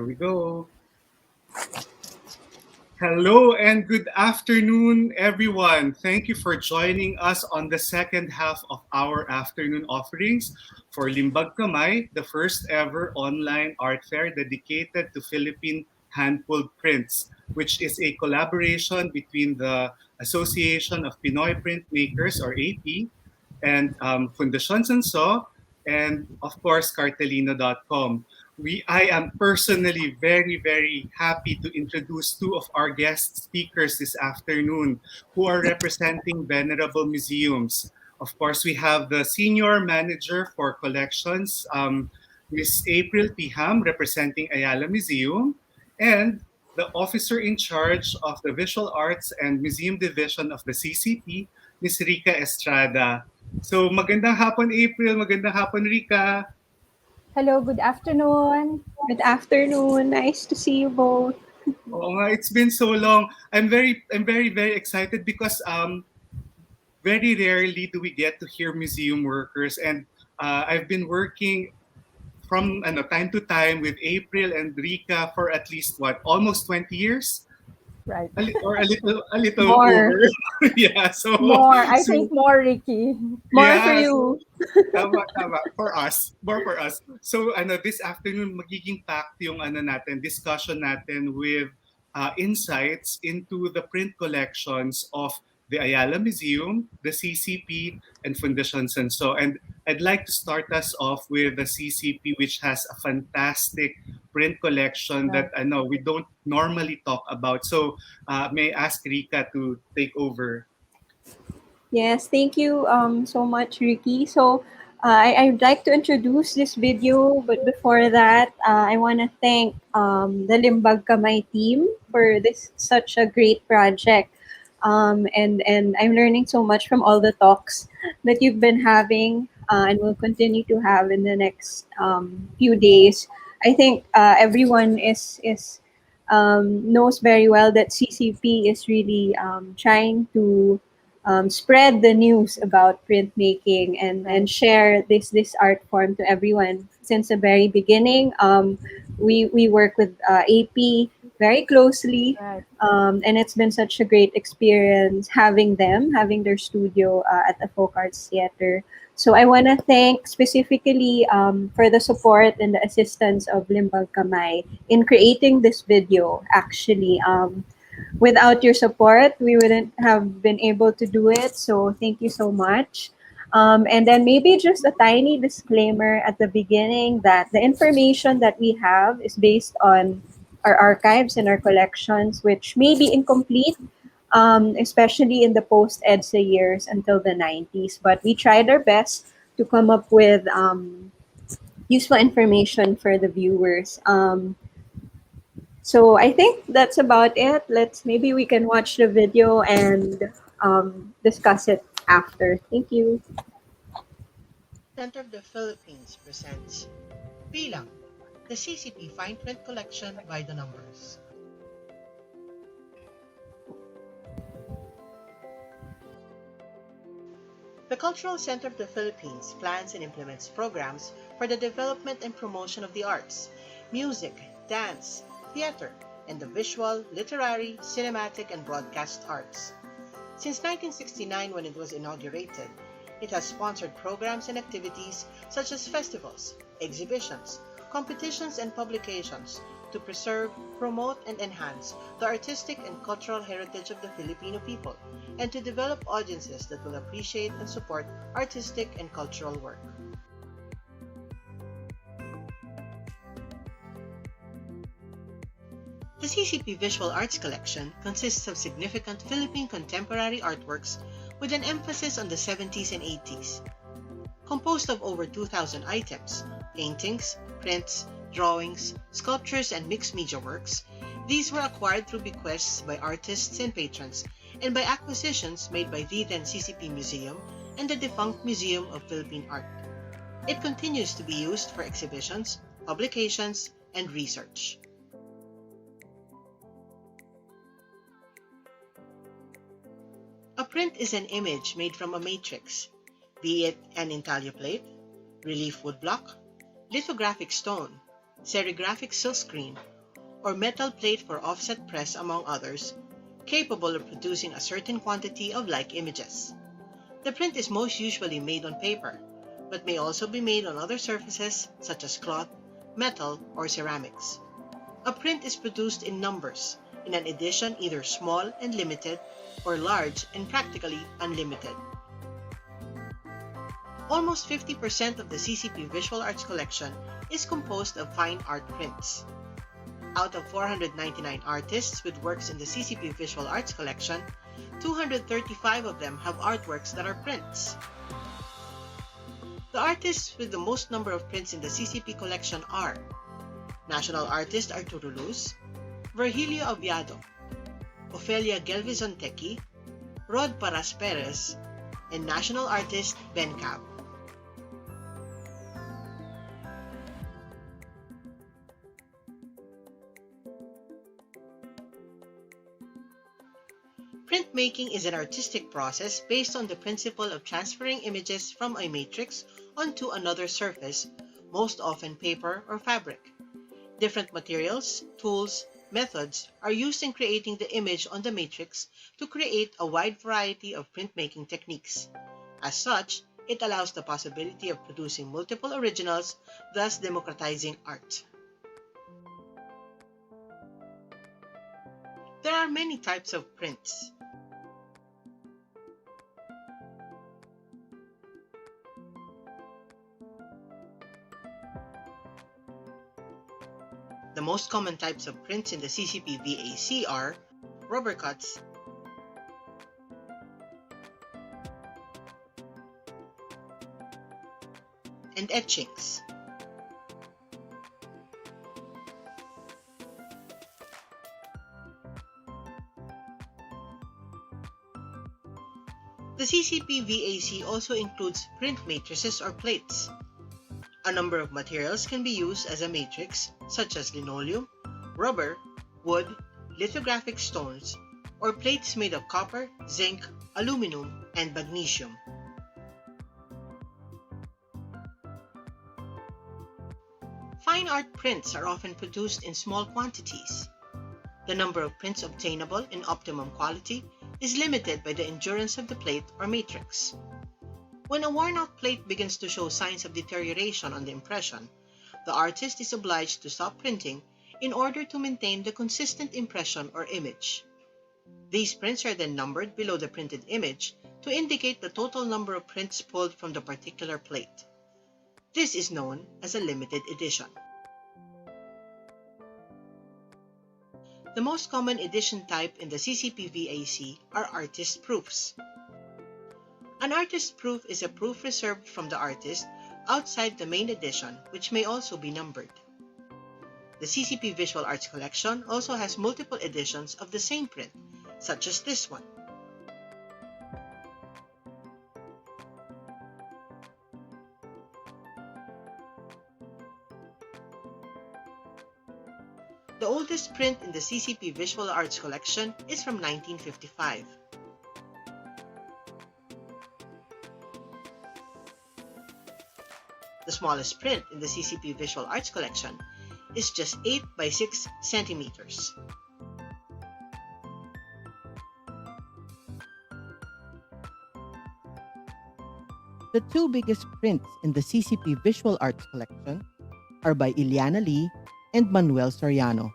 we go. Hello and good afternoon, everyone. Thank you for joining us on the second half of our afternoon offerings for Limbag Kamay, the first ever online art fair dedicated to Philippine hand-pulled prints, which is a collaboration between the Association of Pinoy Printmakers, or AP, and Fundacion and of course, Cartelino.com. I am personally very happy to introduce two of our guest speakers this afternoon who are representing venerable museums. Of course, we have the Senior Manager for Collections, Ms. Aprille Tijam, representing Ayala Museum, and the Officer in Charge of the Visual Arts and Museum Division of the CCP, Ms. Rica Estrada. So magandang hapon April, magandang hapon Rica. Hello, good afternoon. Good afternoon. Nice to see you both. Oo nga, it's been so long. I'm very excited because very rarely do we get to hear museum workers, and I've been working from time to time with April and Rica for at least what, almost 20 years? Right. Or a little More. over. Yeah, so More. I so think more, Ricky. More for yeah, you. tama. For us. More for us. So, this afternoon, magiging packed yung discussion natin with insights into the print collections of the Ayala Museum, the CCP, and Fundacion Sanso. And I'd like to start us off with the CCP, which has a fantastic print collection that I know we don't normally talk about. So, may I ask Rika to take over? Yes, thank you so much, Ricky. So I'd like to introduce this video, but before that, I want to thank the Limbag Kamay team for this such a great project. And I'm learning so much from all the talks that you've been having and will continue to have in the next few days. I think everyone is knows very well that CCP is really trying to spread the news about printmaking and share this art form to everyone since the very beginning. We work with AP very closely, Right. and it's been such a great experience having their studio at the Folk Arts Theater. So I want to thank specifically for the support and the assistance of Limbag Kamay in creating this video. Actually, without your support, we wouldn't have been able to do it. So thank you so much. And then maybe just a tiny disclaimer at the beginning that the information that we have is based on our archives and our collections, which may be incomplete, especially in the post-EDSA years until the 90s. But we tried our best to come up with useful information for the viewers. So I think that's about it. Maybe we can watch the video and discuss it after. Thank you. Center of the Philippines presents Bilang, the CCP Fine Print Collection by the Numbers. The Cultural Center of the Philippines plans and implements programs for the development and promotion of the arts, music, dance, theater, and the visual, literary, cinematic, and broadcast arts. Since 1969, when it was inaugurated, it has sponsored programs and activities such as festivals, exhibitions, competitions, and publications to preserve, promote, and enhance the artistic and cultural heritage of the Filipino people, and to develop audiences that will appreciate and support artistic and cultural work. The CCP Visual Arts Collection consists of significant Philippine contemporary artworks with an emphasis on the 70s and 80s. Composed of over 2,000 items, paintings, prints, drawings, sculptures, and mixed media works, these were acquired through bequests by artists and patrons and by acquisitions made by the then CCP Museum and the defunct Museum of Philippine Art. It continues to be used for exhibitions, publications, and research. A print is an image made from a matrix, be it an intaglio plate, relief woodblock, lithographic stone, serigraphic silkscreen, or metal plate for offset press, among others, capable of producing a certain quantity of like images. The print is most usually made on paper, but may also be made on other surfaces such as cloth, metal, or ceramics. A print is produced in numbers, in an edition either small and limited or large and practically unlimited. Almost 50% of the CCP Visual Arts collection is composed of fine art prints. Out of 499 artists with works in the CCP Visual Arts collection, 235 of them have artworks that are prints. The artists with the most number of prints in the CCP collection are National Artist Arturo Luz, Virgilio Aviado, Ofelia Gelvizontequi, Rod Paras Perez, and National Artist Ben Cab. Printmaking is an artistic process based on the principle of transferring images from a matrix onto another surface, most often paper or fabric. Different materials, tools, methods are used in creating the image on the matrix to create a wide variety of printmaking techniques. As such, it allows the possibility of producing multiple originals, thus democratizing art. There are many types of prints. The most common types of prints in the CCP VAC are rubber cuts, and etchings. The CCP VAC also includes print matrices or plates. A number of materials can be used as a matrix, such as linoleum, rubber, wood, lithographic stones, or plates made of copper, zinc, aluminum, and magnesium. Fine art prints are often produced in small quantities. The number of prints obtainable in optimum quality is limited by the endurance of the plate or matrix. When a worn-out plate begins to show signs of deterioration on the impression, the artist is obliged to stop printing in order to maintain the consistent impression or image. These prints are then numbered below the printed image to indicate the total number of prints pulled from the particular plate. This is known as a limited edition. The most common edition type in the CCP VAC are artist proofs. An artist proof is a proof reserved from the artist outside the main edition, which may also be numbered. The CCP Visual Arts collection also has multiple editions of the same print, such as this one. The oldest print in the CCP Visual Arts collection is from 1955. The smallest print in the CCP Visual Arts collection is just 8 by 6 centimeters. The two biggest prints in the CCP Visual Arts collection are by Ileana Lee and Manuel Soriano.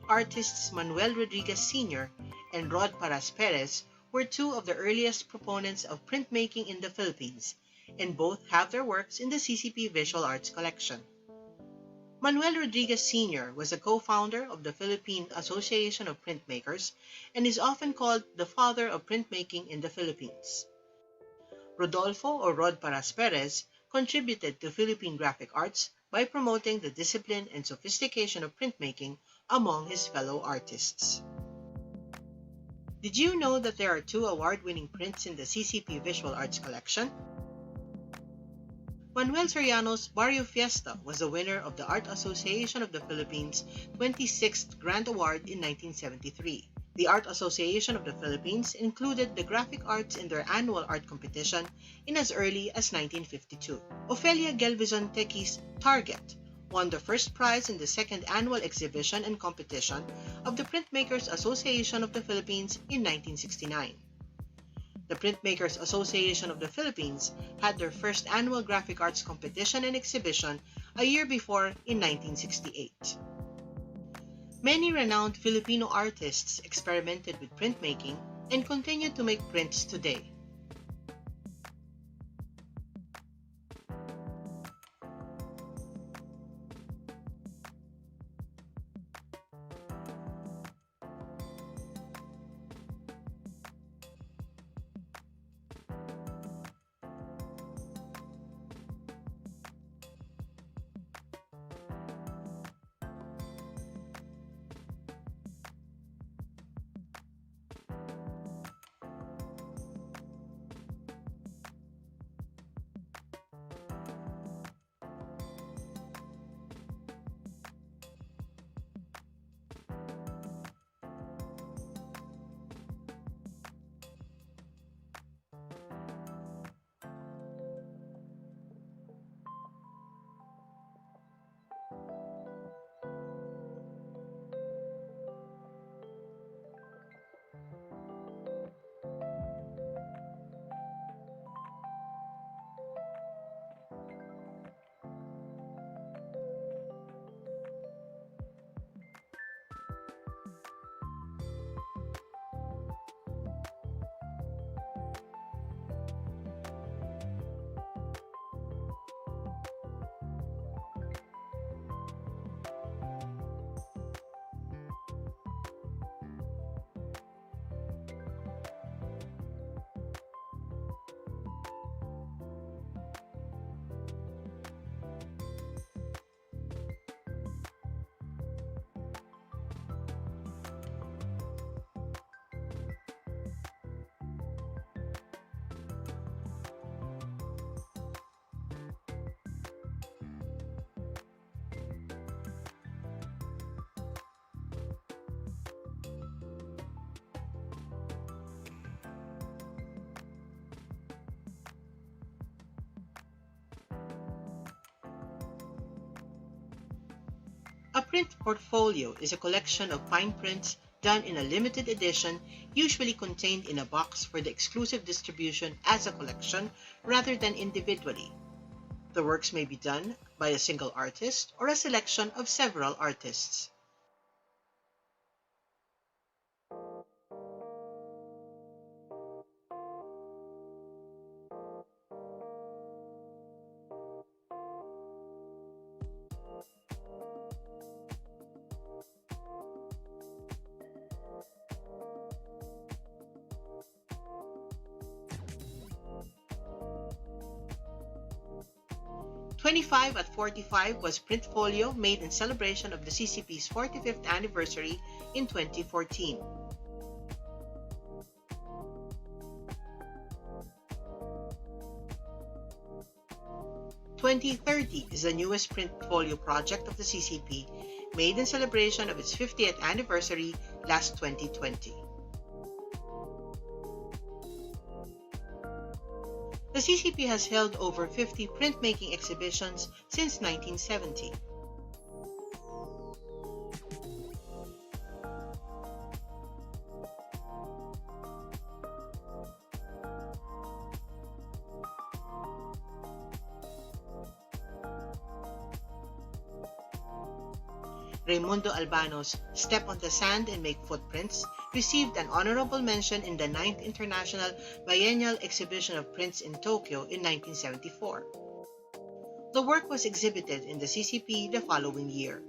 Artists Manuel Rodriguez Sr. and Rod Paras Perez were two of the earliest proponents of printmaking in the Philippines, and both have their works in the CCP Visual Arts collection. Manuel Rodriguez Sr. was a co-founder of the Philippine Association of Printmakers and is often called the father of printmaking in the Philippines. Rodolfo or Rod Paras Perez contributed to Philippine graphic arts by promoting the discipline and sophistication of printmaking among his fellow artists. Did you know that there are 2 award-winning prints in the CCP Visual Arts collection? Manuel Soriano's Barrio Fiesta was the winner of the Art Association of the Philippines' 26th Grand Award in 1973. The Art Association of the Philippines included the graphic arts in their annual art competition in as early as 1952. Ofelia Gelvizon Tequi's Target won the first prize in the second annual exhibition and competition of the Printmakers Association of the Philippines in 1969. The Printmakers Association of the Philippines had their first annual graphic arts competition and exhibition a year before in 1968. Many renowned Filipino artists experimented with printmaking and continue to make prints today. A print portfolio is a collection of fine prints done in a limited edition, usually contained in a box for the exclusive distribution as a collection rather than individually. The works may be done by a single artist or a selection of several artists. "25 at 45" was Printfolio made in celebration of the CCP's 45th anniversary in 2014. "2030" is the newest Printfolio project of the CCP, made in celebration of its 50th anniversary last 2020. The CCP has held over 50 printmaking exhibitions since 1970. Raimundo Albano's Step on the Sand and Make Footprints received an honorable mention in the 9th International Biennial Exhibition of Prints in Tokyo in 1974. The work was exhibited in the CCP the following year.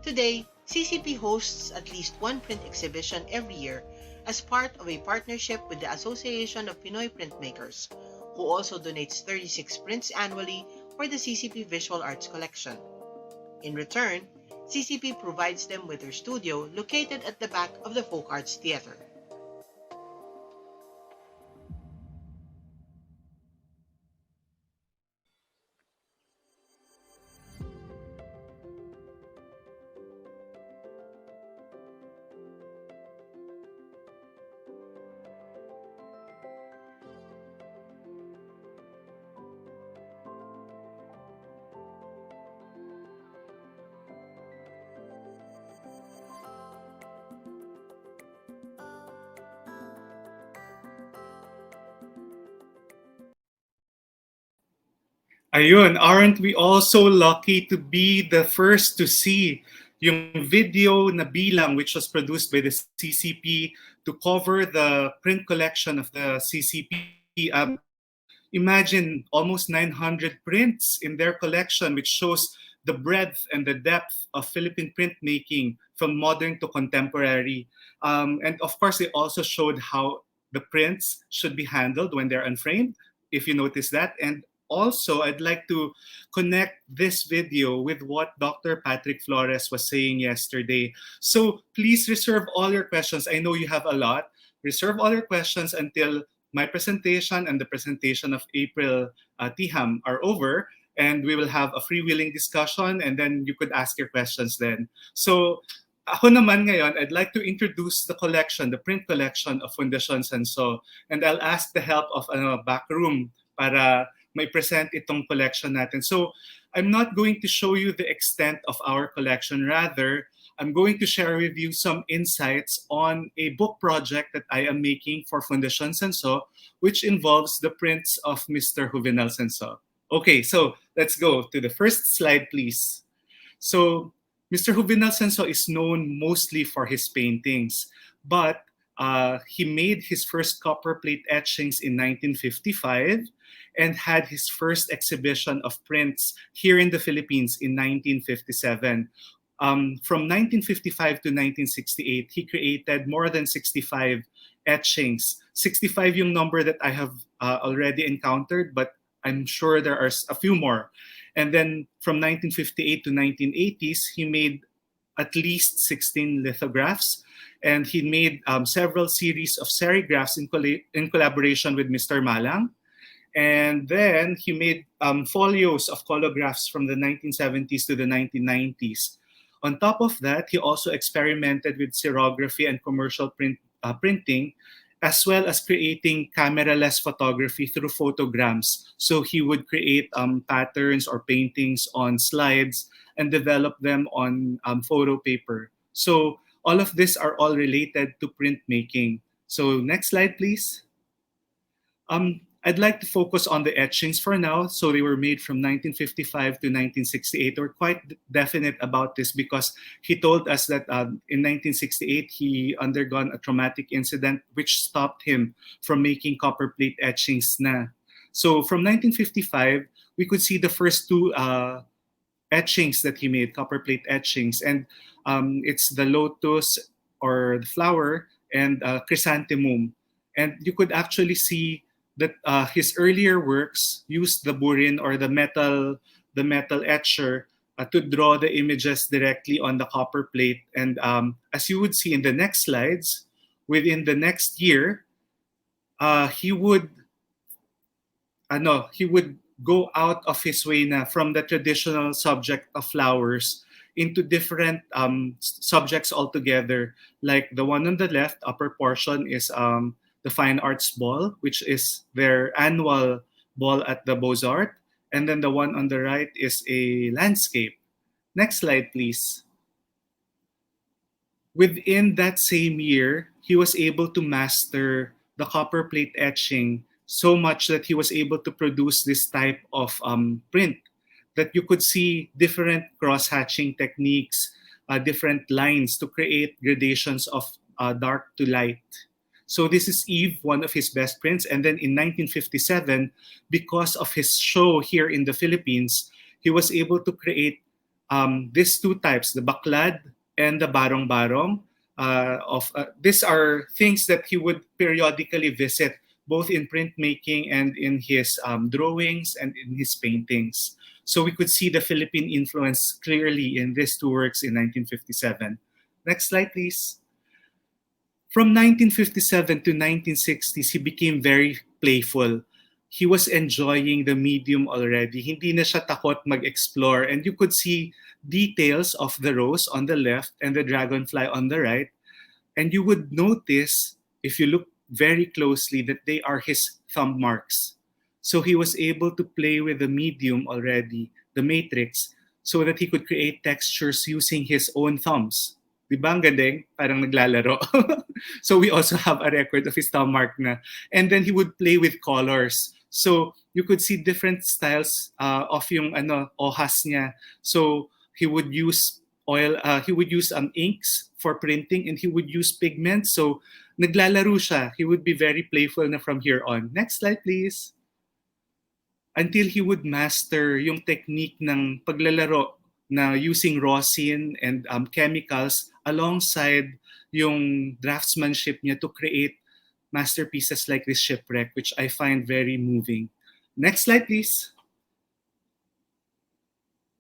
Today, CCP hosts at least one print exhibition every year as part of a partnership with the Association of Pinoy Printmakers, who also donates 36 prints annually for the CCP Visual Arts Collection. In return, CCP provides them with their studio located at the back of the Folk Arts Theater. Ayun, aren't we also lucky to be the first to see yung video na bilang which was produced by the CCP to cover the print collection of the CCP. Imagine almost 900 prints in their collection, which shows the breadth and the depth of Philippine printmaking from modern to contemporary. And of course, they also showed how the prints should be handled when they're unframed, if you notice that. And also, I'd like to connect this video with what Dr. Patrick Flores was saying yesterday. So please reserve all your questions. I know you have a lot. Reserve all your questions until my presentation and the presentation of Aprille Tijam are over, and we will have a freewheeling discussion, and then you could ask your questions then. So ako naman ngayon, I'd like to introduce the collection, the print collection of Fundacion Sanso, and I'll ask the help of a back room para may present itong collection natin. So I'm not going to show you the extent of our collection. Rather, I'm going to share with you some insights on a book project that I am making for Fundacion Sanso, which involves the prints of Mr. Juvenal Sanso. Okay, so let's go to the first slide, please. So Mr. Juvenal Sanso is known mostly for his paintings, but he made his first copper plate etchings in 1955 and had his first exhibition of prints here in the Philippines in 1957. From 1955 to 1968, he created more than 65 etchings. 65 yung number that I have already encountered, but I'm sure there are a few more. And then from 1958 to 1980s, he made at least 16 lithographs, and he made several series of serigraphs in collaboration with Mr. Malang. And then he made folios of colographs from the 1970s to the 1990s. On top of that, he also experimented with xerography and commercial printing, as well as creating camera-less photography through photograms. So he would create patterns or paintings on slides and develop them on photo paper. So all of this are all related to printmaking. So next slide, please. I'd like to focus on the etchings for now. So they were made from 1955 to 1968. We're quite definite about this because he told us that in 1968, he undergone a traumatic incident which stopped him from making copper plate etchings na. So from 1955, we could see the first two etchings that he made, copper plate etchings. And it's the lotus or the flower and chrysanthemum. And you could actually see that his earlier works used the burin or the metal etcher to draw the images directly on the copper plate. And as you would see in the next slides, within the next year, he would go out of his way na from the traditional subject of flowers into different subjects altogether. Like the one on the left, upper portion is the Fine Arts Ball, which is their annual ball at the Beaux-Arts. And then the one on the right is a landscape. Next slide, please. Within that same year, he was able to master the copper plate etching so much that he was able to produce this type of print that you could see different cross-hatching techniques, different lines to create gradations of dark to light. So this is Eve, one of his best prints. And then in 1957, because of his show here in the Philippines, he was able to create these two types, the baklad and the barong-barong, these are things that he would periodically visit, both in printmaking and in his drawings and in his paintings. So we could see the Philippine influence clearly in these two works in 1957. Next slide, please. From 1957 to 1960s, he became very playful. He was enjoying the medium already. Hindi na siya takot mag-explore. And you could see details of the rose on the left and the dragonfly on the right. And you would notice, if you look very closely, that they are his thumb marks. So he was able to play with the medium already, the matrix, so that he could create textures using his own thumbs. Di ba ang galing? Parang naglalaro. So we also have a record of his thumb mark na. And then he would play with colors. So you could see different styles of yung ohas niya. So he would use oil, he would use inks for printing, and he would use pigments. So naglalaro siya. He would be very playful na from here on. Next slide, please. Until he would master yung technique ng paglalaro na using rosin and chemicals alongside yung draftsmanship niya to create masterpieces like this shipwreck, which I find very moving. Next slide, please.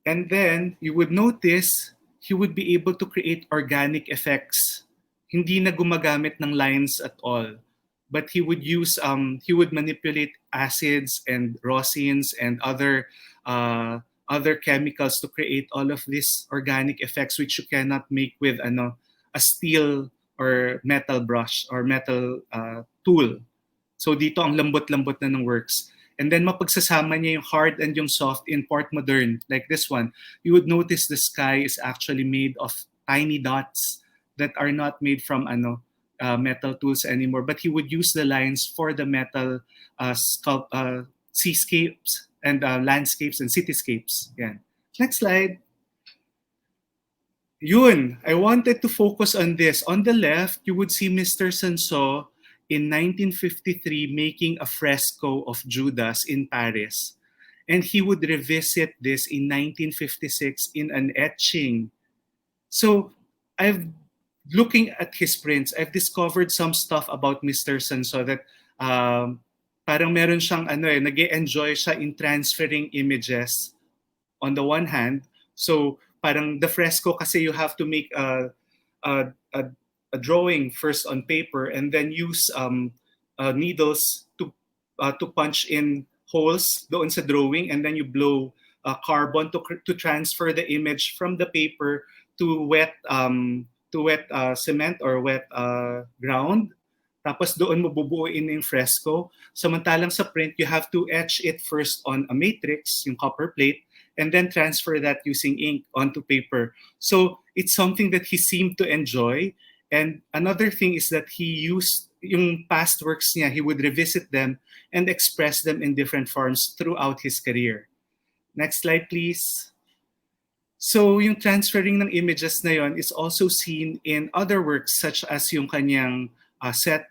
And then you would notice he would be able to create organic effects. Hindi na gumagamit ng lines at all. But he would use, he would manipulate acids and rosins and other chemicals to create all of these organic effects, which you cannot make with a steel or metal brush or metal tool. So dito ang lambot-lambot na ng works. And then mapagsasama niya yung hard and yung soft in Port Modern, like this one. You would notice the sky is actually made of tiny dots that are not made from metal tools anymore. But he would use the lines for the metal seascapes and landscapes and cityscapes. Yan. Next slide. Yun, I wanted to focus on this. On the left, you would see Mr. Sanso in 1953 making a fresco of Judas in Paris. And he would revisit this in 1956 in an etching. So looking at his prints, I've discovered some stuff about Mr. Sanso that parang meron siyang nag-e-enjoy siya in transferring images on the one hand. So parang the fresco kasi you have to make a drawing first on paper and then use needles to punch in holes doon sa drawing, and then you blow carbon to transfer the image from the paper to wet cement or wet ground. Tapos doon mo bubuuin yung fresco. Samantalang sa print, you have to etch it first on a matrix, yung copper plate, and then transfer that using ink onto paper. So it's something that he seemed to enjoy. And another thing is that he used yung past works niya, he would revisit them and express them in different forms throughout his career. Next slide, please. So yung transferring ng images na yon is also seen in other works such as yung kanyang set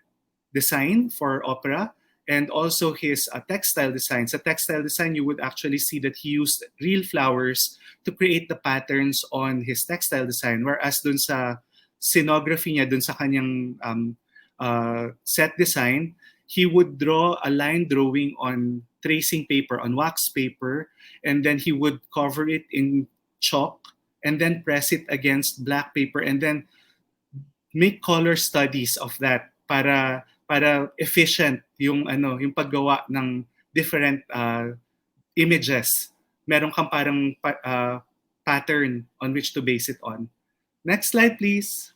design for opera and also his textile design. Sa textile design, you would actually see that he used real flowers to create the patterns on his textile design. Whereas dun sa scenography niya, dun sa kanyang set design, he would draw a line drawing on tracing paper, on wax paper, and then he would cover it in chalk and then press it against black paper and then make color studies of that para efficient yung paggawa ng different images. Meron kang parang pattern on which to base it on. Next slide, please.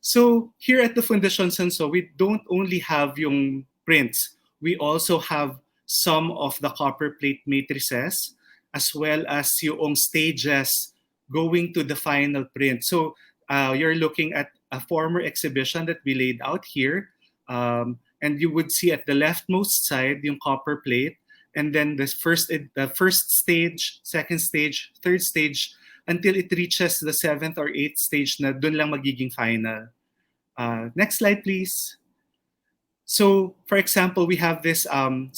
So here at the Fundacion Sanso, we don't only have yung prints. We also have some of the copper plate matrices as well as yung stages going to the final print. So you're looking at a former exhibition that we laid out here. And you would see at the leftmost side yung copper plate, and then the first stage, second stage, third stage, until it reaches the 7th or 8th stage na dun lang magiging final. Next slide, please. So, for example, we have this the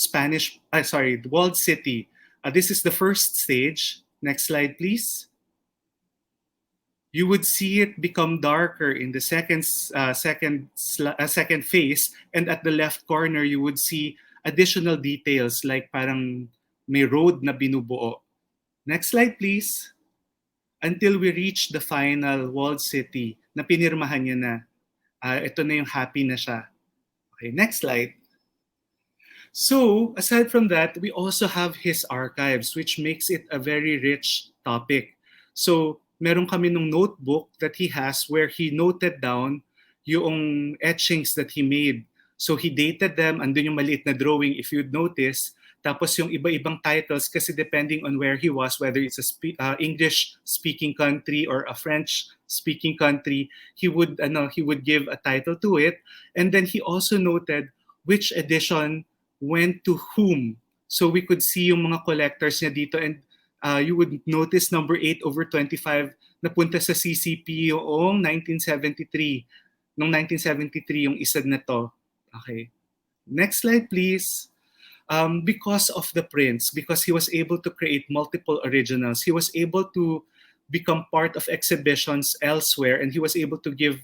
walled city. This is the first stage. Next slide, please. you would see it become darker in the second phase, and at the left corner you would see additional details like parang may road na binubuo. Next slide please. Until we reach the final walled city na pinirmahan niya na. Ito na yung happy na siya. Okay, next slide. So, aside from that, we also have his archives, which makes it a very rich topic. So, meron kami nung notebook that he has where he noted down yung etchings that he made. So, he dated them, andun yung maliit na drawing if you'd notice. Tapos yung iba-ibang titles kasi depending on where he was, whether it's a English-speaking country or a French-speaking country, he would give a title to it. And then he also noted which edition went to whom. So we could see yung mga collectors niya dito, and you would notice number 8/25 napunta sa CCP yung 1973. Noong 1973 yung isa na to. Okay. Next slide please. Because of the prints, because he was able to create multiple originals, he was able to become part of exhibitions elsewhere, and he was able to give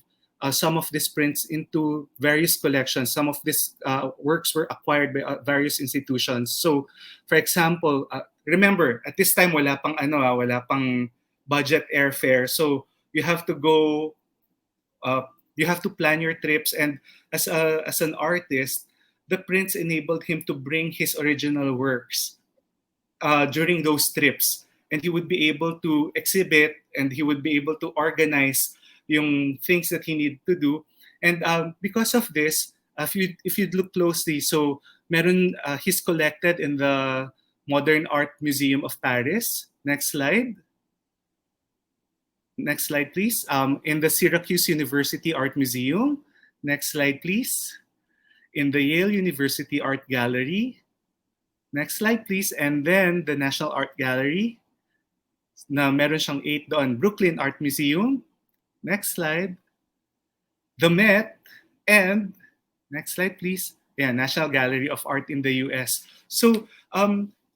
some of these prints into various collections. Some of these works were acquired by various institutions. So, for example, remember at this time wala pang budget airfare. So you have to go, you have to plan your trips, and as an artist, the prints enabled him to bring his original works during those trips, and he would be able to exhibit, and he would be able to organize yung things that he needed to do. And because of this, if you look closely, so meron he's collected in the Modern Art Museum of Paris. Next slide. Next slide, please. In the Syracuse University Art Museum. Next slide, please. In the Yale University Art Gallery. Next slide, please. And then the National Art Gallery. Na meron siyang 8 doon. Brooklyn Art Museum. Next slide. The Met. And next slide, please. Yeah, National Gallery of Art in the US. So,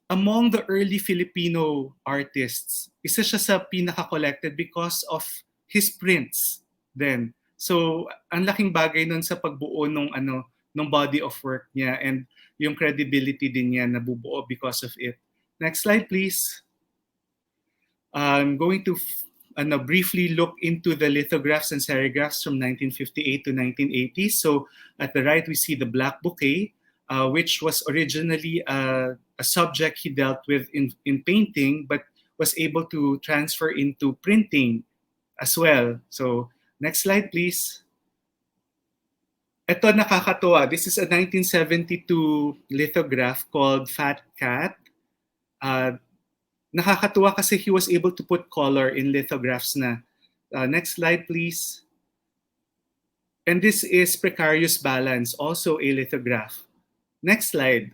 among the early Filipino artists, isa siya sa pinaka-collected because of his prints then. So, ang laking bagay nun sa pagbuo nung body of work niya, and yung credibility din niya nabubuo because of it. Next slide, please. I'm going to briefly look into the lithographs and serigraphs from 1958 to 1980. So, at the right, we see the Black Bouquet, which was originally a subject he dealt with in painting, but was able to transfer into printing as well. So, next slide, please. Ito nakakatuwa. This is a 1972 lithograph called Fat Cat. Nakakatuwa kasi he was able to put color in lithographs na. Next slide, please. And this is Precarious Balance, also a lithograph. Next slide.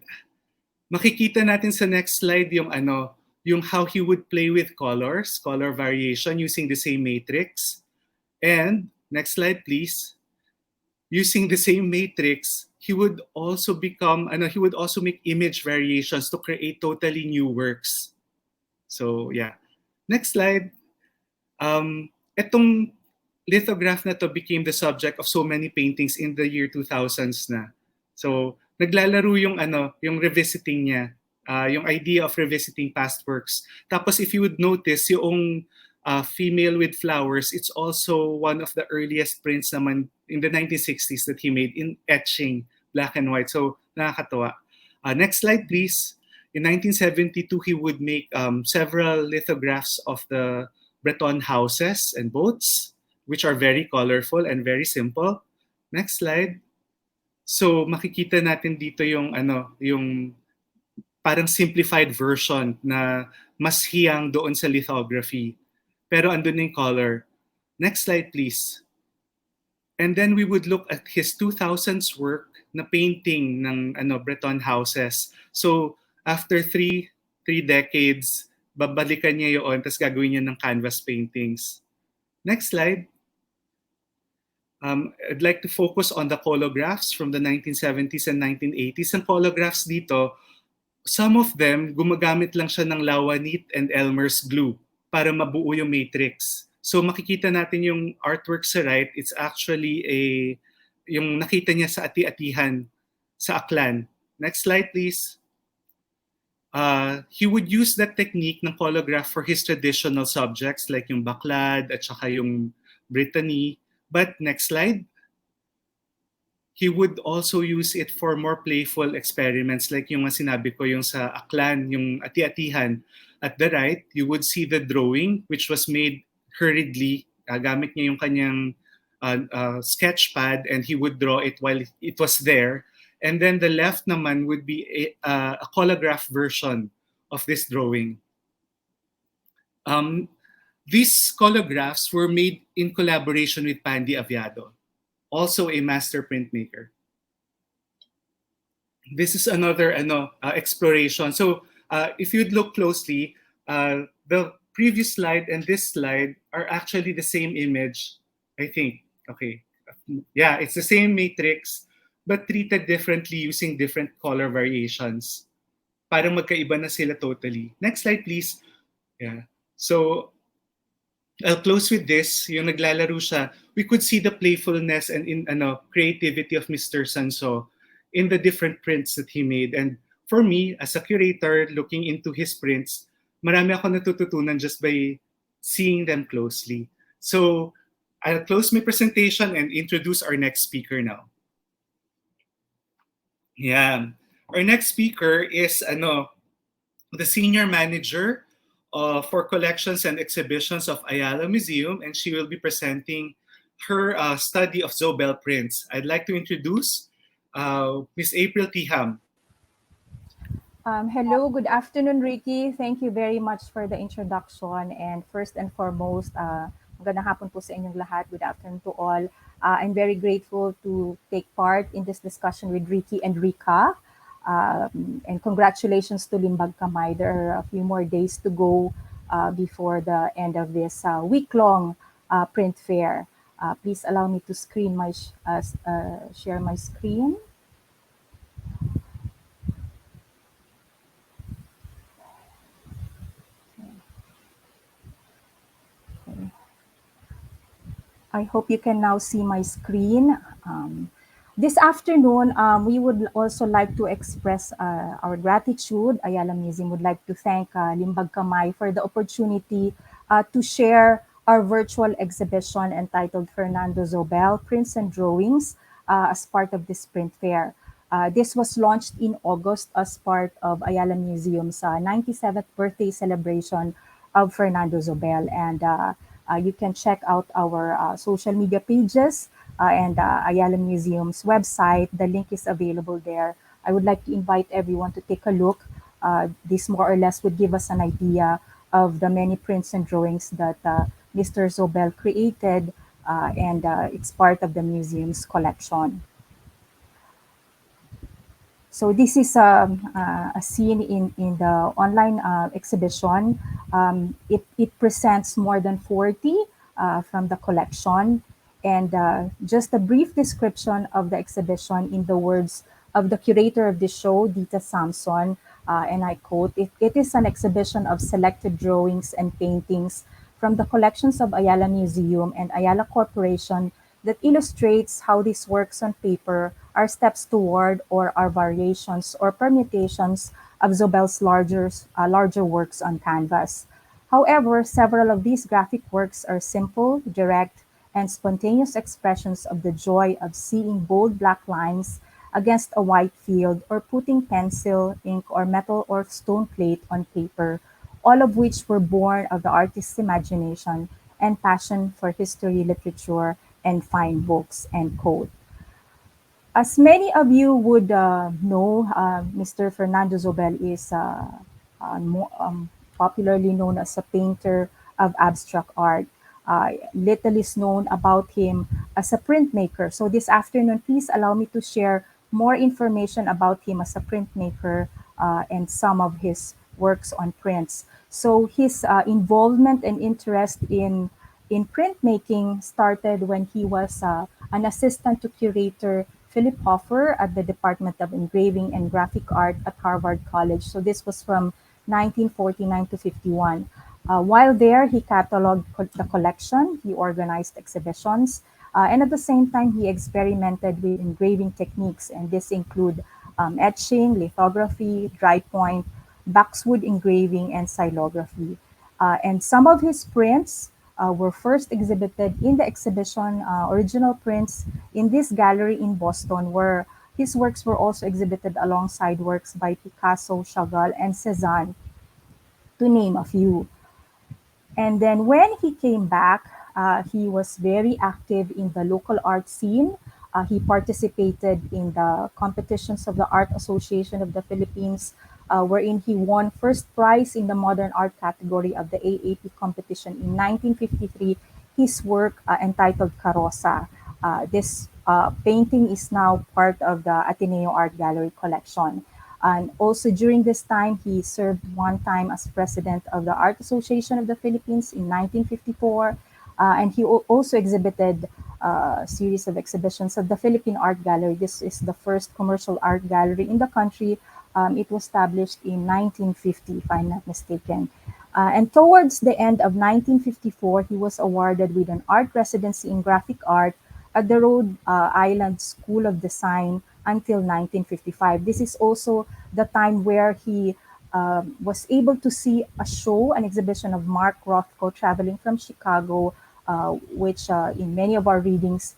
Makikita natin sa next slide yung how he would play with colors, color variation using the same matrix. And next slide, please. Using the same matrix, he would also make image variations to create totally new works. So yeah. Next slide. Itong lithograph na to became the subject of so many paintings in the year 2000s na. So naglalaro yung revisiting niya, yung idea of revisiting past works. Tapos if you would notice, yung Female with Flowers, it's also one of the earliest prints naman in the 1960s that he made in etching, black and white. So nakakatawa. Next slide, please. In 1972, he would make several lithographs of the Breton houses and boats, which are very colorful and very simple. Next slide. So makikita natin dito yung parang simplified version na mas hiyang doon sa lithography. Pero andun yung color. Next slide, please. And then we would look at his 2000s work na painting ng Breton houses. So after three decades, babalikan niya yun, tapos gagawin niya ng canvas paintings. Next slide. I'd like to focus on the colographs from the 1970s and 1980s. Ang colographs dito, some of them, gumagamit lang siya ng Lawanit and Elmer's glue para mabuo yung matrix. So makikita natin yung artwork sa right, it's actually yung nakita niya sa ati-atihan sa Aklan. Next slide please. He would use that technique ng colograph for his traditional subjects like yung baklad at saka yung Brittany. But next slide. He would also use it for more playful experiments like yung sinabi ko yung sa Aklan, yung ati-atihan. At the right, you would see the drawing which was made hurriedly. Gamit niya yung kanyang sketch pad and he would draw it while it was there. And then the left naman would be a holograph version of this drawing. These holographs were made in collaboration with Pandy Aviado, also a master printmaker. This is another exploration. So if you'd look closely, the previous slide and this slide are actually the same image, I think. Okay. Yeah, it's the same matrix, but treated differently using different color variations. Parang magkaiba na sila totally. Next slide, please. Yeah. So I'll close with this. Yung naglalaro siya, we could see the playfulness and creativity of Mr. Sanso in the different prints that he made. And for me, as a curator, looking into his prints, marami ako natututunan just by seeing them closely. So I'll close my presentation and introduce our next speaker now. Yeah. Our next speaker is the senior manager for collections and exhibitions of Ayala Museum, and she will be presenting her study of Zobel prints. I'd like to introduce Ms. Aprille Tijam. Hello, good afternoon, Ricky. Thank you very much for the introduction. And first and foremost, magandang hapon po sa inyong lahat. Good afternoon to all. I'm very grateful to take part in this discussion with Ricky and Rica. And congratulations to Limbag Kamay. There are a few more days to go before the end of this week-long print fair. Please allow me to share my screen. I hope you can now see my screen. This afternoon, we would also like to express our gratitude. Ayala Museum would like to thank Limbag Kamay for the opportunity to share our virtual exhibition entitled Fernando Zobel, Prints and Drawings as part of this print fair. This was launched in August as part of Ayala Museum's 97th birthday celebration of Fernando Zobel. And you can check out our social media pages and Ayala Museum's website. The link is available there. I would like to invite everyone to take a look. This more or less would give us an idea of the many prints and drawings that Mr. Zobel created, and it's part of the museum's collection. So this is a scene in the online exhibition. It presents more than 40 from the collection. And just a brief description of the exhibition in the words of the curator of the show, Dita Samson, and I quote, it is an exhibition of selected drawings and paintings from the collections of Ayala Museum and Ayala Corporation that illustrates how these works on paper are steps toward or are variations or permutations of Zobel's larger works on canvas. However, several of these graphic works are simple, direct, and spontaneous expressions of the joy of seeing bold black lines against a white field or putting pencil, ink, or metal or stone plate on paper, all of which were born of the artist's imagination and passion for history, literature, and fine books, end quote. As many of you would know, Mr. Fernando Zobel is popularly known as a painter of abstract art. Little is known about him as a printmaker. So this afternoon, please allow me to share more information about him as a printmaker and some of his works on prints. So his involvement and interest in printmaking started when he was an assistant to curator Philip Hoffer at the Department of Engraving and Graphic Art at Harvard College. So this was from 1949 to 51. While there, he cataloged the collection, he organized exhibitions, and at the same time, he experimented with engraving techniques, and this include etching, lithography, dry point, boxwood engraving, and xylography. And some of his prints were first exhibited in the exhibition, original prints in this gallery in Boston, where his works were also exhibited alongside works by Picasso, Chagall, and Cezanne, to name a few. And then when he came back, he was very active in the local art scene. He participated in the competitions of the Art Association of the Philippines, wherein he won first prize in the modern art category of the AAP competition in 1953. His work entitled Carosa. This painting is now part of the Ateneo Art Gallery collection. And also during this time, he served one time as president of the Art Association of the Philippines in 1954. And he also exhibited a series of exhibitions at the Philippine Art Gallery. This is the first commercial art gallery in the country. It was established in 1950, if I'm not mistaken. And towards the end of 1954, he was awarded with an art residency in graphic art at the Rhode Island School of Design until 1955. This is also the time where he was able to see a show, an exhibition of Mark Rothko traveling from Chicago, which in many of our readings,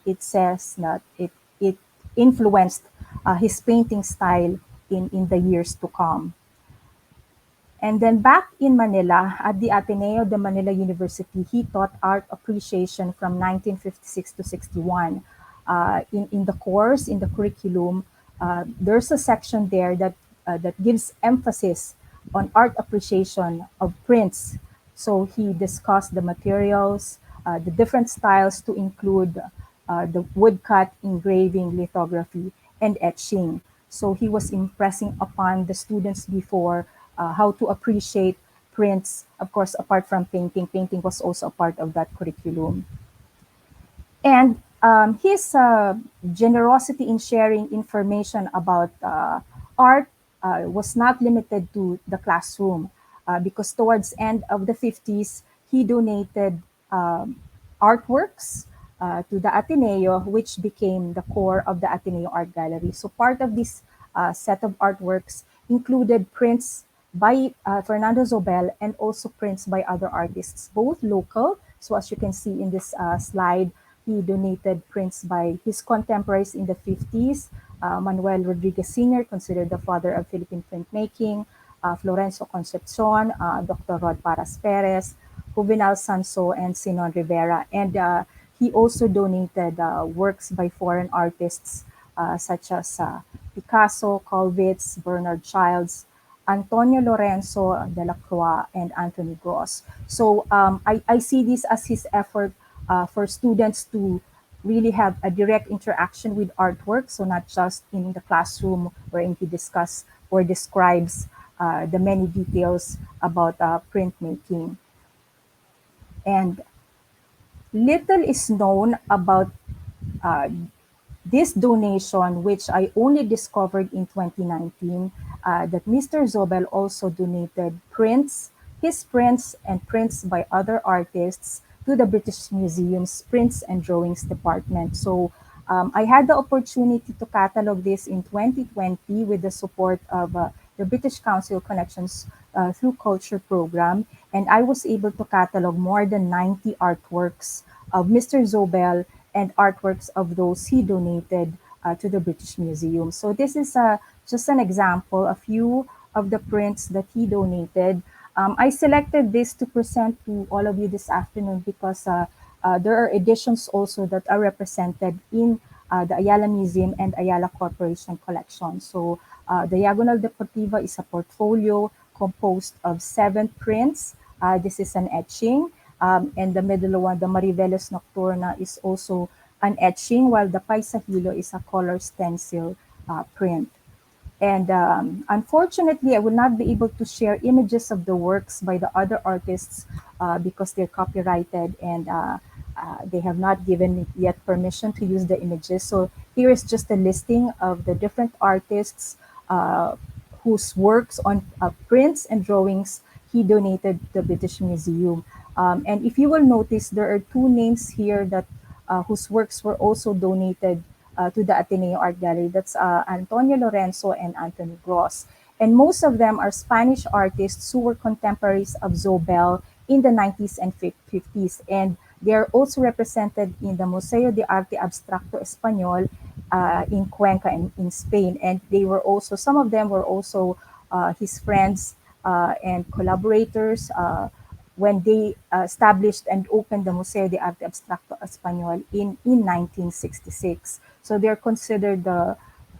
it says that it influenced his painting style in the years to come. And then back in Manila, at the Ateneo de Manila University, he taught art appreciation from 1956 to 61. In the course, in the curriculum, there's a section there that gives emphasis on art appreciation of prints. So he discussed the materials, the different styles to include the woodcut, engraving, lithography, and etching. So he was impressing upon the students before how to appreciate prints. Of course, apart from painting, painting was also a part of that curriculum. And his generosity in sharing information about art was not limited to the classroom, because towards end of the 50s, he donated artworks to the Ateneo, which became the core of the Ateneo Art Gallery. So part of this set of artworks included prints by Fernando Zobel and also prints by other artists, both local. So as you can see in this slide, he donated prints by his contemporaries in the 50s, Manuel Rodriguez Sr., considered the father of Philippine printmaking, Florencio Concepcion, Dr. Rod Paras Perez, Juvenal Sanso, and Sinon Rivera. And he also donated works by foreign artists such as Picasso, Colvitz, Bernard Childs, Antonio Lorenzo de la Croix, and Anthony Gross. So I see this as his effort for students to really have a direct interaction with artwork, so not just in the classroom wherein he discusses or describes the many details about printmaking. And little is known about uh, this donation, which I only discovered in 2019, that Mr. Zobel also donated prints, his prints and prints by other artists to the British Museum's Prints and Drawings Department. So I had the opportunity to catalog this in 2020 with the support of the British Council Connections through Culture program, and I was able to catalog more than 90 artworks of Mr. Zobel and artworks of those he donated to the British Museum. So this is just an example, a few of the prints that he donated. I selected this to present to all of you this afternoon because there are editions also that are represented in the Ayala Museum and Ayala Corporation collection. So Diagonal Deportiva is a portfolio composed of 7 prints. This is an etching. And the middle one, the Mariveles Nocturna, is also an etching, while the Paisahilo is a color stencil print. And unfortunately, I will not be able to share images of the works by the other artists because they're copyrighted, and they have not given me yet permission to use the images. So here is just a listing of the different artists whose works on prints and drawings he donated to the British Museum. And if you will notice, there are two names here that whose works were also donated to the Ateneo Art Gallery. That's Antonio Lorenzo and Anthony Gross. And most of them are Spanish artists who were contemporaries of Zobel in the 90s and 50s. And they are also represented in the Museo de Arte Abstracto Español in Cuenca in Spain. And they were also, some of them were also his friends and collaborators when they established and opened the Museo de Arte Abstracto Español in 1966. So they're considered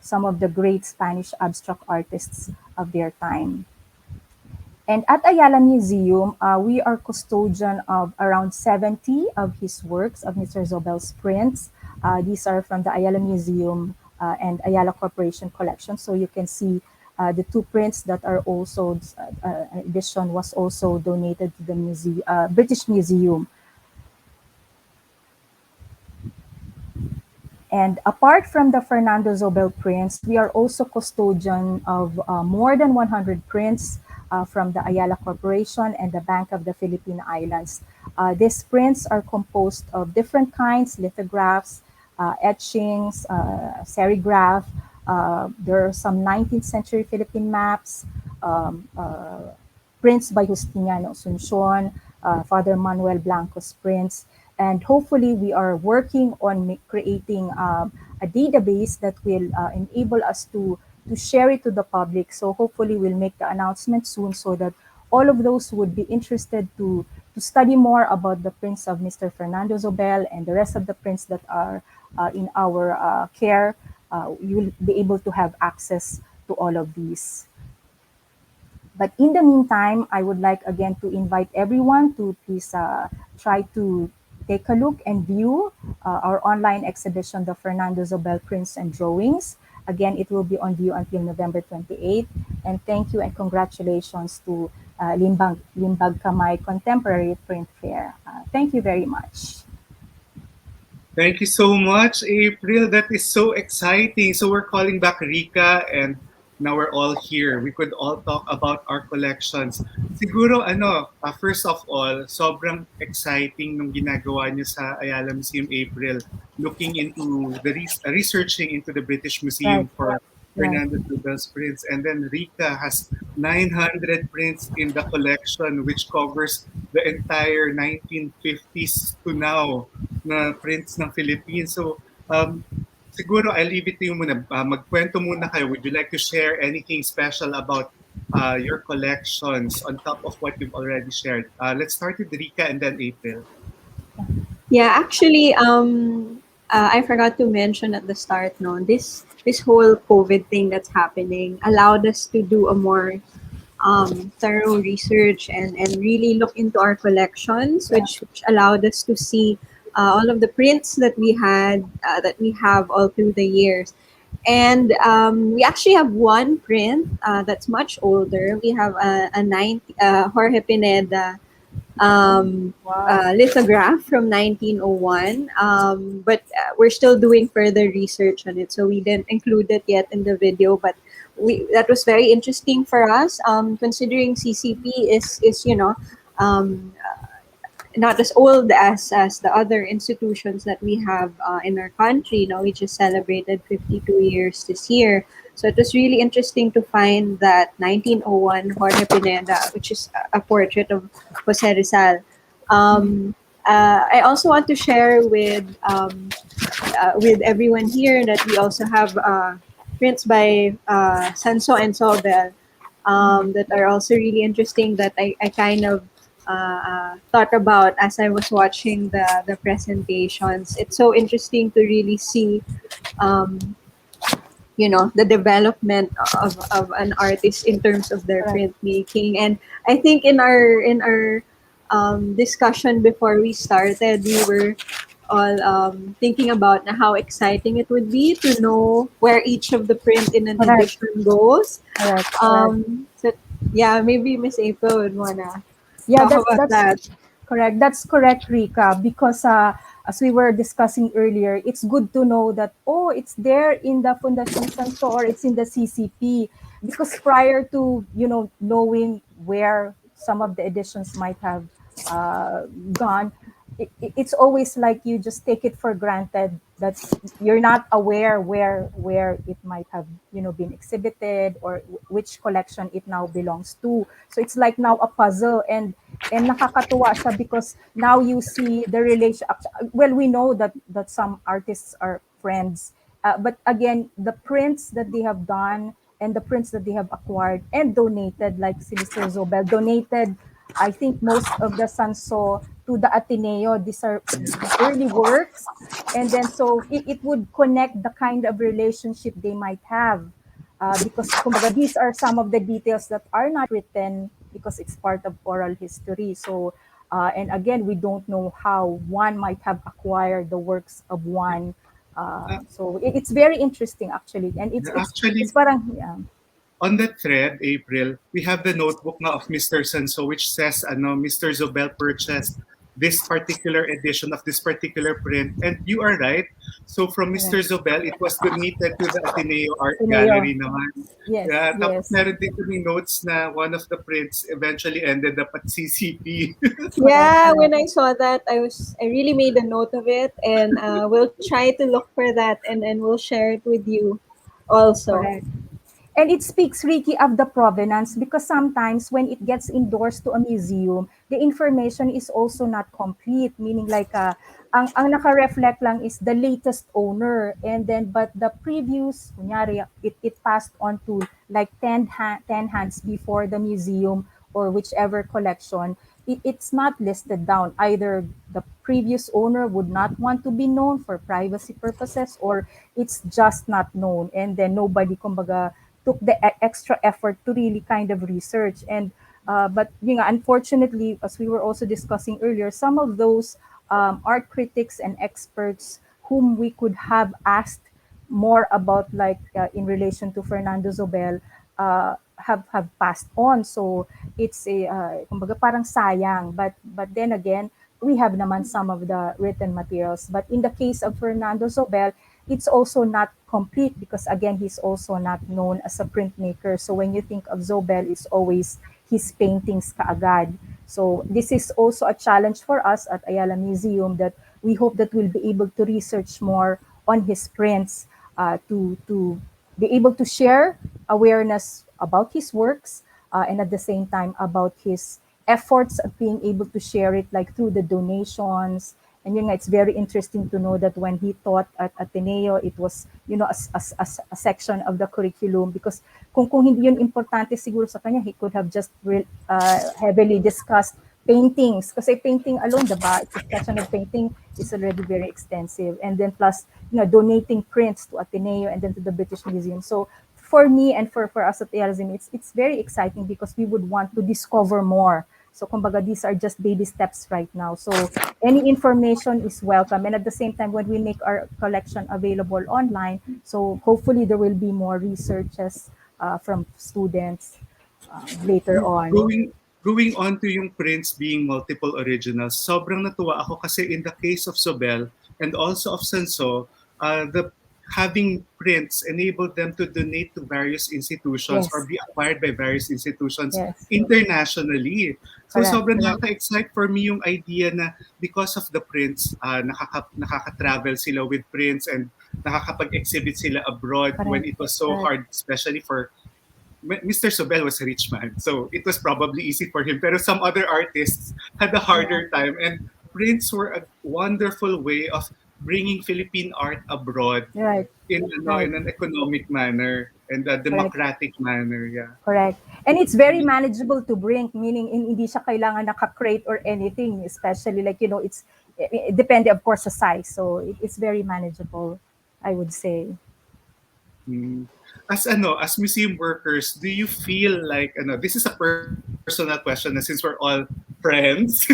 some of the great Spanish abstract artists of their time. And at Ayala Museum, we are custodian of around 70 of his works, of Mr. Zobel's prints. These are from the Ayala Museum and Ayala Corporation collection. So you can see the two prints that are also, edition was also donated to the British Museum. And apart from the Fernando Zobel prints, we are also custodian of more than 100 prints from the Ayala Corporation and the Bank of the Philippine Islands. These prints are composed of different kinds, lithographs, etchings, serigraph. There are some 19th century Philippine maps, prints by Justiniano Asuncion, Father Manuel Blanco's prints. And hopefully we are working on creating a database that will enable us to share it to the public. So hopefully we'll make the announcement soon so that all of those who would be interested to study more about the prints of Mr. Fernando Zobel and the rest of the prints that are in our care, you will be able to have access to all of these. But in the meantime, I would like again to invite everyone to please try to take a look and view our online exhibition, the Fernando Zobel Prints and Drawings. Again, it will be on view until November 28th. And thank you and congratulations to Limbag Kamay Contemporary Print Fair. Thank you very much. Thank you so much, April. That is so exciting. So we're calling back Rica and now we're all here. We could all talk about our collections. Siguro, first of all, sobrang exciting nung ginagawa niyo sa Ayala Museum, April, looking into researching into the British Right, Museum for right. Fernando Zobel's prints. And then Rica has 900 prints in the collection, which covers the entire 1950s to now na prints ng Philippines. So, siguro I'll leave it to you muna. Magkwento muna kayo. Would you like to share anything special about your collections on top of what you've already shared? Let's start with Rika and then April. Yeah, actually, I forgot to mention at the start, no, this whole COVID thing that's happening allowed us to do a more thorough research and really look into our collections, which allowed us to see all of the prints that we have all through the years. And we actually have one print that's much older. We have a 90 Jorge Pineda Wow. lithograph from 1901, but we're still doing further research on it, so we didn't include it yet in the video. But that was very interesting for us, considering CCP is not as old as the other institutions that we have in our country. Now we just celebrated 52 years this year. So it was really interesting to find that 1901 Jorge Pineda, which is a portrait of Jose Rizal. I also want to share with everyone here that we also have prints by Sanso and Sobel that are also really interesting that I kind of thought about as I was watching the presentations. It's so interesting to really see, the development of an artist in terms of their Correct. printmaking. And I think in our discussion before we started, we were all thinking about how exciting it would be to know where each of the print in an Correct. edition goes. Correct. Correct. So yeah, maybe Miss April would wanna Yeah, talk about that's that. correct. That's correct, Rika. Because as we were discussing earlier, it's good to know that it's there in the Fundacion Santo or it's in the CCP. Because prior to knowing where some of the editions might have gone, it's always like you just take it for granted that you're not aware where it might have been exhibited, or which collection it now belongs to. So it's like now a puzzle, and nakakatuwa siya because now you see the relation. Well, we know that some artists are friends, but again, the prints that they have done and the prints that they have acquired and donated, like si Mr. Zobel donated, I think, most of the Sanso to the Ateneo. These are early works. And then so it would connect the kind of relationship they might have. Because kumbaga, these are some of the details that are not written because it's part of oral history. So, and again, we don't know how one might have acquired the works of one. So it's very interesting actually. And it's Actually, parang, yeah. on that thread, April, we have the notebook na of Mr. Sanso which says Mr. Zobel purchased this particular edition of this particular print. And you are right. So from Mr. Zobel, it was donated to the Ateneo Art Ateneo. Gallery naman. Yes, Yeah, tapos yes. meron din kami notes na one of the prints eventually ended up at CCP. Correct, Yeah, when correct. I saw that, I really made a note of it, and we'll try to look for that, and we'll share it with you also. Correct. And it speaks, Ricky, of the provenance, because sometimes when it gets endorsed to a museum, the information is also not complete, meaning like ang naka-reflect lang is the latest owner, and then but the previous, kunyari, it passed on to like 10 hands before the museum or whichever collection. It's not listed down. Either the previous owner would not want to be known for privacy purposes, or it's just not known, and then nobody kumbaga took the extra effort to really kind of research. And but unfortunately, as we were also discussing earlier, some of those art critics and experts whom we could have asked more about, like in relation to Fernando Zobel, have passed on. So it's a kumbaga parang sayang. But then again, we have naman some of the written materials. But in the case of Fernando Zobel, it's also not complete because again, he's also not known as a printmaker. So when you think of Zobel, it's always his paintings kaagad. So this is also a challenge for us at Ayala Museum, that we hope that we'll be able to research more on his prints, to be able to share awareness about his works, and at the same time about his efforts of being able to share it, like through the donations. And it's very interesting to know that when he taught at Ateneo, it was a section of the curriculum, because kung hindi yun importante siguro sa kanya, he could have just heavily discussed paintings, kasi painting alone, diba, discussion of painting is already very extensive, and then plus donating prints to Ateneo and then to the British Museum. So for me and for us at ALZM, it's very exciting because we would want to discover more. So kumbaga, these are just baby steps right now. So any information is welcome. And at the same time, when we make our collection available online, so hopefully there will be more researches from students later on. Going on to yung prints being multiple originals, sobrang natuwa ako kasi in the case of Sobel and also of Sanso, the having prints enabled them to donate to various institutions or Yes. be acquired by various institutions Yes. internationally. So Correct. sobrang Correct. nakaka-excite for me yung idea na because of the prints, nakaka-travel sila with prints and nakakapag-exhibit sila abroad when Correct. it was so Correct. hard, especially for Mr. Sobel was a rich man, so it was probably easy for him. Pero some other artists had a Yeah. harder time, and prints were a wonderful way of bringing Philippine art abroad Right. in Right. an economic manner and a Correct. democratic manner. Yeah. Correct. And it's very manageable to bring, meaning hindi siya kailangan naka-crate or anything, especially like, it depende of course sa size. So it's very manageable, I would say. Mm. As museum workers, do you feel like this is a personal question na since we're all friends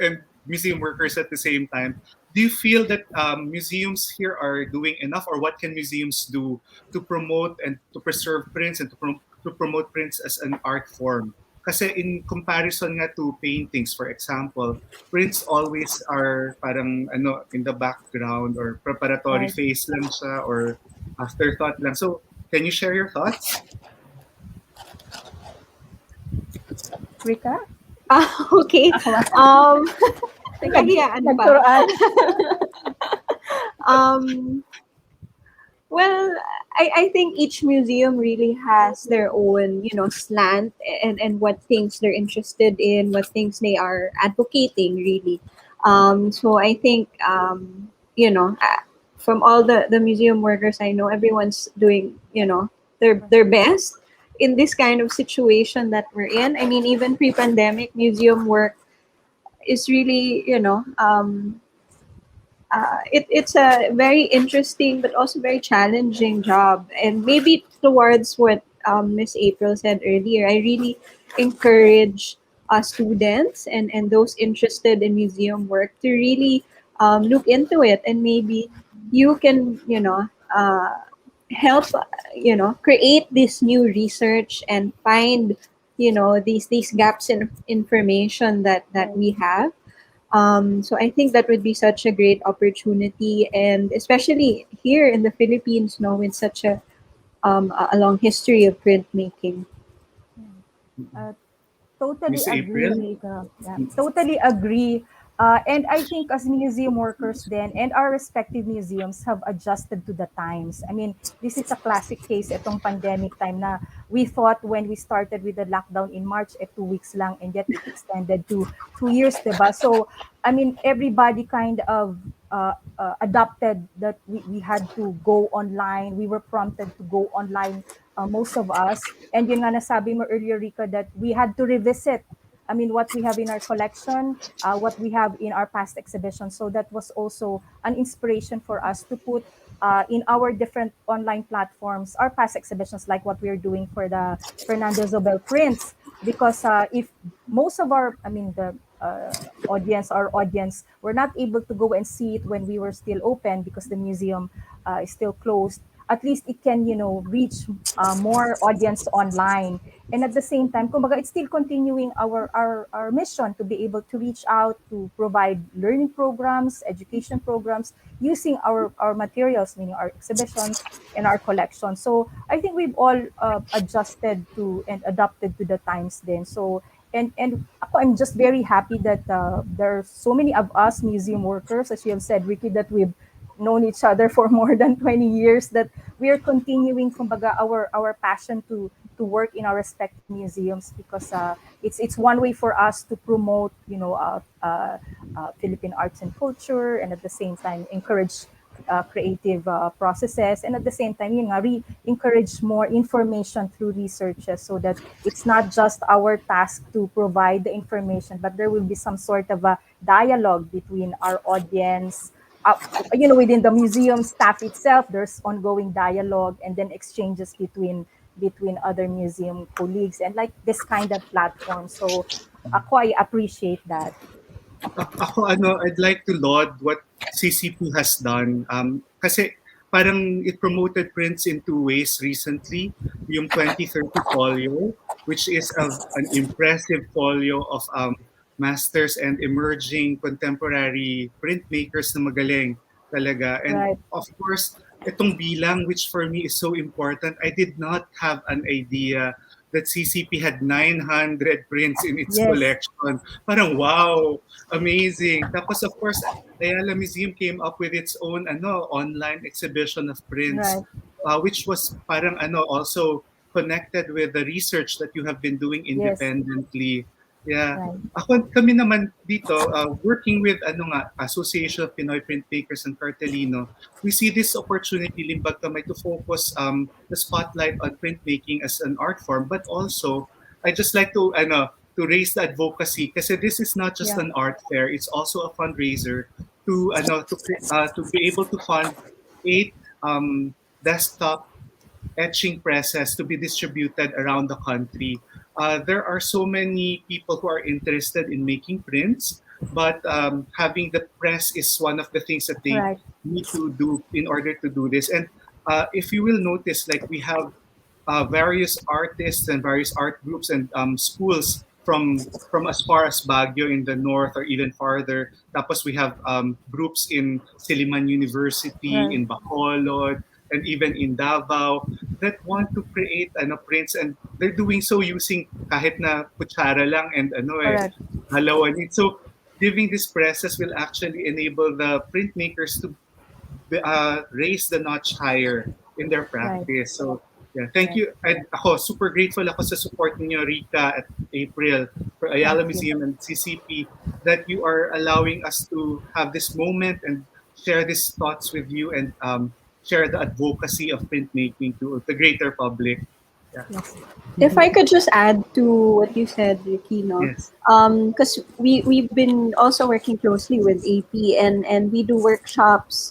and museum workers at the same time, do you feel that museums here are doing enough, or what can museums do to promote and to preserve prints and to promote prints as an art form? Kasi in comparison nga to paintings, for example, prints always are parang in the background, or preparatory Right. phase lang siya, or afterthought lang. So, can you share your thoughts? Rika? Okay. Ako, Um, nakahiyaan pa. nagturoan. um, Well, I think each museum really has their own, slant and what things they're interested in, what things they are advocating, really. So I think, from all the museum workers I know, everyone's doing, their best in this kind of situation that we're in. I mean, even pre-pandemic, museum work is really, it's a very interesting but also very challenging job. And maybe towards what Miss April said earlier, I really encourage students and those interested in museum work to really look into it, and maybe you can, help, create this new research and find, these gaps in information that we have. So I think that would be such a great opportunity, and especially here in the Philippines, no, with such a long history of printmaking. Uh, Totally Miss agree, April? Rica. Yeah, totally agree. And I think as museum workers then and our respective museums have adjusted to the times. I mean, this is a classic case itong pandemic time na we thought when we started with the lockdown in March, 2 weeks lang, and yet it extended to 2 years, diba? So, I mean, everybody kind of adopted that we had to go online. We were prompted to go online, most of us. And yun nga nasabi mo earlier, Rica, that we had to revisit, I mean, what we have in our collection, what we have in our past exhibitions. So that was also an inspiration for us to put in our different online platforms our past exhibitions, like what we're doing for the Fernando Zobel prints. Because if most of our, I mean, the our audience, were not able to go and see it when we were still open because the museum is still closed, at least it can, reach more audience online. And at the same time, kumbaga, it's still continuing our mission to be able to reach out, to provide learning programs, education programs, using our materials, meaning our exhibitions and our collection. So I think we've all adjusted to and adapted to the times then. So, and ako, I'm just very happy that there are so many of us museum workers, as you have said, Ricky, that we've known each other for more than 20 years, that we are continuing, kumbaga, our passion to work in our respective museums, because it's one way for us to promote, Philippine arts and culture, and at the same time encourage creative processes, and at the same time, encourage more information through researches, so that it's not just our task to provide the information, but there will be some sort of a dialogue between our audience, uh, within the museum staff itself. There's ongoing dialogue, and then exchanges between other museum colleagues, and like this kind of platform. So ako, I appreciate that. Ako, I'd like to laud what CCP has done. Kasi parang it promoted prints in two ways recently. Yung 2030 folio, which is an impressive folio of masters and emerging contemporary printmakers na magaling talaga. And Right. of course, itong bilang, which for me is so important, I did not have an idea that CCP had 900 prints in its Yes. collection. Parang wow, amazing. Tapos of course, Ayala Museum came up with its own online exhibition of prints, Right. which was parang also connected with the research that you have been doing Yes. independently. Yeah. Right. Kami naman dito, working with Association of Pinoy Printmakers and Cartelino, we see this opportunity, Limbag Kamay, to focus the spotlight on printmaking as an art form, but also I just like to raise the advocacy, kasi this is not just Yeah. an art fair, it's also a fundraiser to be able to fund 8 desktop etching presses to be distributed around the country. There are so many people who are interested in making prints, but having the press is one of the things that they Right. need to do in order to do this. And if you will notice, like we have various artists and various art groups and schools from as far as Baguio in the north or even farther. Tapos we have groups in Siliman University, Right. in Bacolod. and even in Davao that want to create prints, and they're doing so using kahit na kutsara lang and Correct. halawanin. So giving this presses will actually enable the printmakers to raise the notch higher in their Right. practice. So yeah, thank Right. you. And ako, super grateful ako sa support ninyo, Rica at April, for Ayala Thank you. Museum and CCP, that you are allowing us to have this moment and share these thoughts with you, and share the advocacy of printmaking to the greater public. Yeah. Yes. If I could just add to what you said, Ricky, no, Yes. because we've been also working closely with AP, and we do workshops,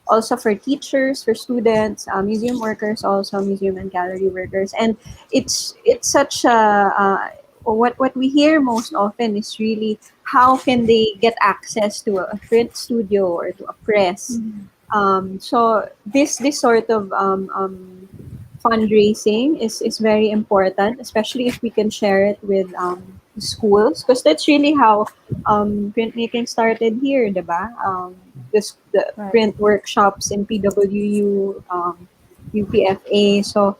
also for teachers, for students, museum workers, also museum and gallery workers, and it's such a what we hear most often is really how can they get access to a print studio or to a press. So this sort of fundraising is very important, especially if we can share it with schools, because that's really how printmaking started here, diba? The Right. print workshops in PWU, UPFA, so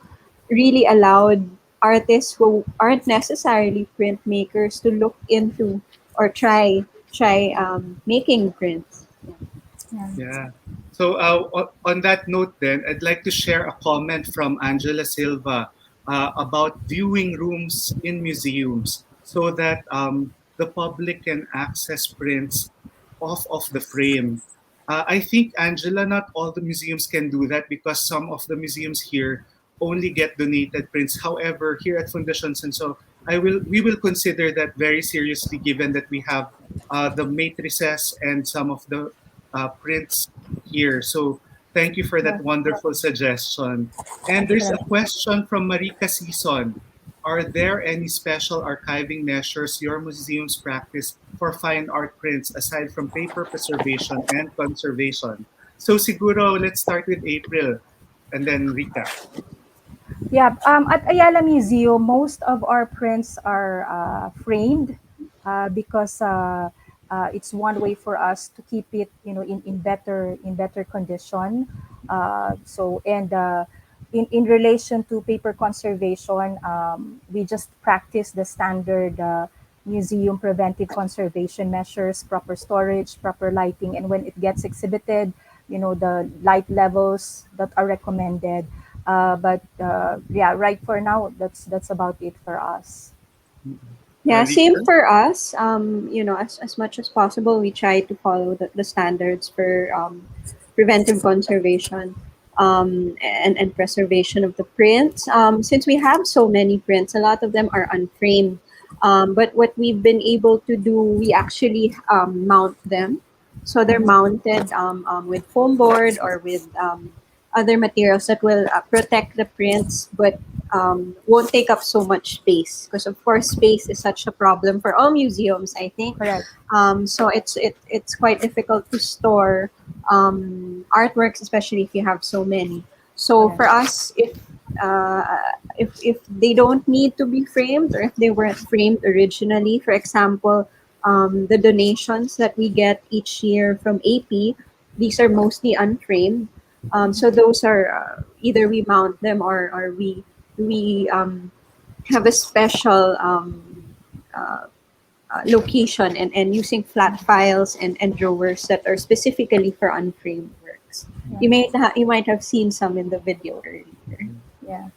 really allowed artists who aren't necessarily printmakers to look into or try making prints. Yeah. Yeah. So on that note, then I'd like to share a comment from Angela Silva about viewing rooms in museums, so that the public can access prints off of the frame. I think, Angela, not all the museums can do that because some of the museums here only get donated prints. However, here at Fundacion, and so we will consider that very seriously, given that we have the matrices and some of the prints here. So thank you for Yeah. that wonderful suggestion. And there's a Correct. question from Marica Season. Are there any special archiving measures your museums practice for fine art prints aside from paper preservation and conservation? So siguro, let's start with April and then Rika. Yeah, at Ayala Museum, most of our prints are framed because it's one way for us to keep it, in better condition. In relation to paper conservation, we just practice the standard museum preventive conservation measures, proper storage, proper lighting, and when it gets exhibited, the light levels that are recommended. But yeah, right for now, that's about it for us. Yeah, same Rika? for us. As much as possible, we try to follow the standards for preventive conservation and preservation of the prints. Since we have so many prints, a lot of them are unframed. But what we've been able to do, we actually mount them. So they're mounted with foam board or with other materials that will protect the prints, but won't take up so much space, because of course space is such a problem for all museums, I think. Correct. So it's quite difficult to store artworks, especially if you have so many. So Correct. for us, uh, if they don't need to be framed, or if they weren't framed originally, for example, the donations that we get each year from AP, these are mostly unframed. So those are either we mount them, or we have a special uh, location, and using flat files and drawers that are specifically for unframed works. Yeah. You might have seen some in the video earlier. Yeah.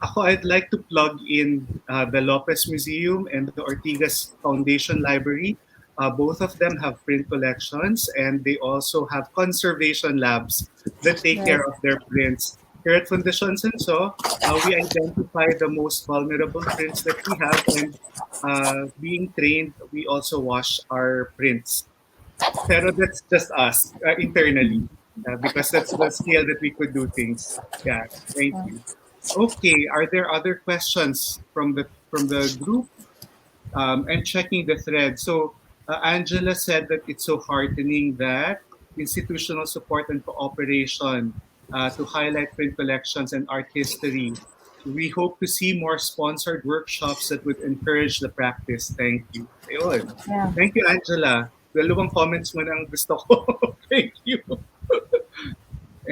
Ako, I'd like to plug in the Lopez Museum and the Ortigas Foundation Library. Both of them have print collections, and they also have conservation labs that take Right. care of their prints. Here at Fundacion Senso, we identify the most vulnerable prints that we have, and being trained, we also wash our prints. Pero that's just us internally, because that's the scale that we could do things. Yeah, thank Yeah. you. Okay, are there other questions from the group? And checking the thread. So Angela said that it's so heartening that institutional support and cooperation to highlight print collections and art history. We hope to see more sponsored workshops that would encourage the practice. Thank you. Ayun. Yeah. Thank you, Angela. Dalawang comments mo nang gusto ko. Thank you.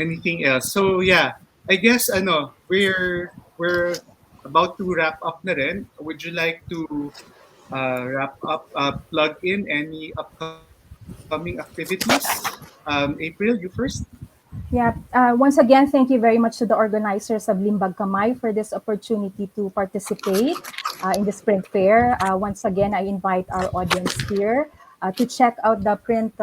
Anything else? So yeah, I guess we're about to wrap up na rin. Would you like to wrap up, plug in any upcoming activities? April, you first. Yeah, once again, thank you very much to the organizers of Limbag Kamay for this opportunity to participate in the Sprint Fair. Once again, I invite our audience here to check out the print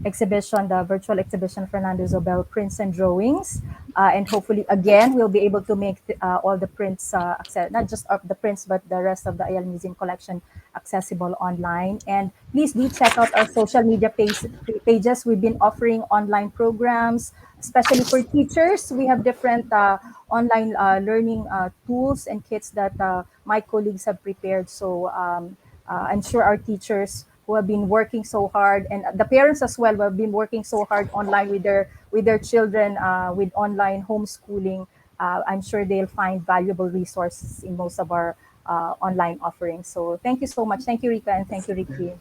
exhibition, the virtual exhibition, Fernando Zobel Prints and Drawings. And hopefully, again, we'll be able to make all the prints, not just of the prints, but the rest of the Ayala Museum collection accessible online. And please do check out our social media pages. We've been offering online programs, especially for teachers. We have different online learning tools and kits that my colleagues have prepared. So I'm sure our teachers who have been working so hard, and the parents as well, who have been working so hard online with their children with online homeschooling. I'm sure they'll find valuable resources in most of our online offerings. So thank you so much. Thank you, Rica, and thank you, Ricky.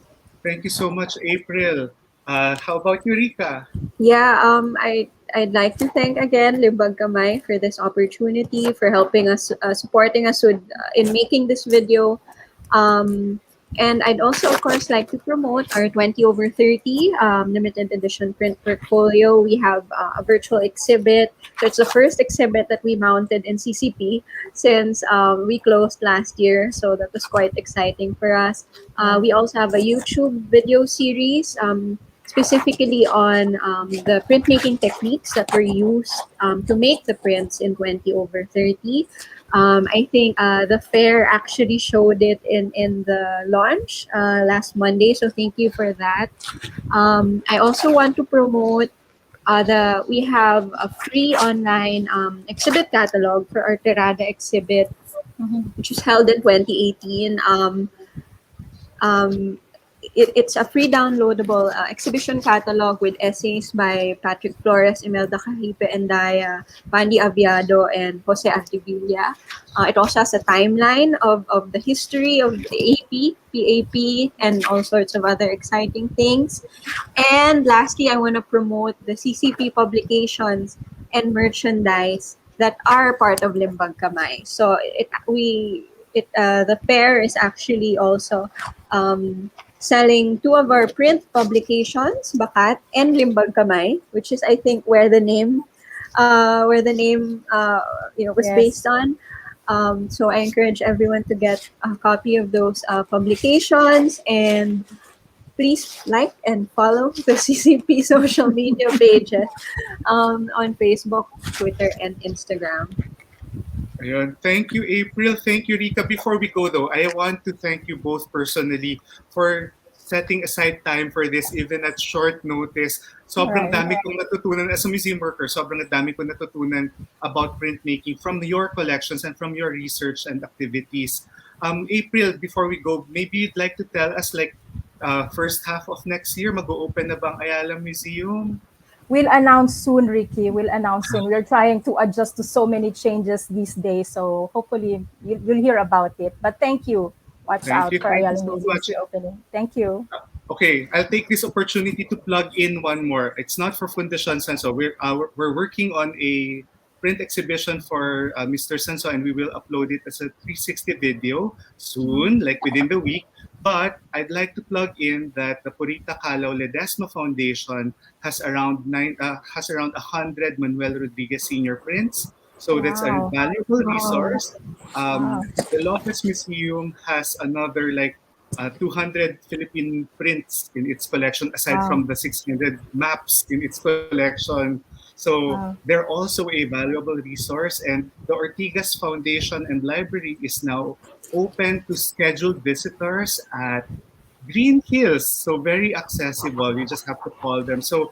Thank you so much, April. How about you, Rika? Yeah, I'd like to thank again Libag Kamay for this opportunity, for helping us, supporting us with in making this video. Um, and I'd also, of course, like to promote our 20 over 30 limited edition print portfolio. We have a virtual exhibit. So it's the first exhibit that we mounted in CCP since we closed last year. So that was quite exciting for us. We also have a YouTube video series. Specifically on the printmaking techniques that were used to make the prints in 20 over 30. I think the fair actually showed it in the launch last Monday, so thank you for that. I also want to promote we have a free online exhibit catalog for our Tirada exhibit, Mhm. which was held in 2018. Um, it's a free downloadable exhibition catalog with essays by Patrick Flores, Imelda Cahipe Endaya, Pandy Aviado, and Jose Artivilla. It also has a timeline of the history of the AP, PAP, and all sorts of other exciting things. And lastly, I want to promote the CCP publications and merchandise that are part of Limbag Kamay. So the fair is actually also selling two of our print publications, Bakat and Limbag Kamay, which is I think where the name was Yes. based on. So I encourage everyone to get a copy of those publications, and please like and follow the CCP social media pages on Facebook, Twitter, and Instagram. Ayun. Thank you, April. Thank you, Rika. Before we go, though, I want to thank you both personally for setting aside time for this, even at short notice. Sobrang Right. dami kong natutunan as a museum worker. Sobrang dami kong natutunan about printmaking from your collections and from your research and activities. April, before we go, maybe you'd like to tell us, like, first half of next year, mag-open na bang Ayala Museum? We'll announce soon, Ricky. We'll announce soon. We're trying to adjust to so many changes these days. So hopefully you'll hear about it. But thank you. Watch Thank out you. for Thank you Ayala so Museum's much. reopening. Thank you. Okay, I'll take this opportunity to plug in one more. It's not for Fundacion Senso. We're working on a print exhibition for Mr. Senso, and we will upload it as a 360 video soon, like within the week. But I'd like to plug in that the Purita Calao Ledesma Foundation has around 100 Manuel Rodriguez senior prints. So that's a Wow. valuable Wow. resource. Wow. The Lopez Museum has another like 200 Philippine prints in its collection, aside Wow. from the 600 maps in its collection. So Wow. they're also a valuable resource. And the Ortigas Foundation and Library is now open to scheduled visitors at Green Hills, so very accessible. You just have to call them. So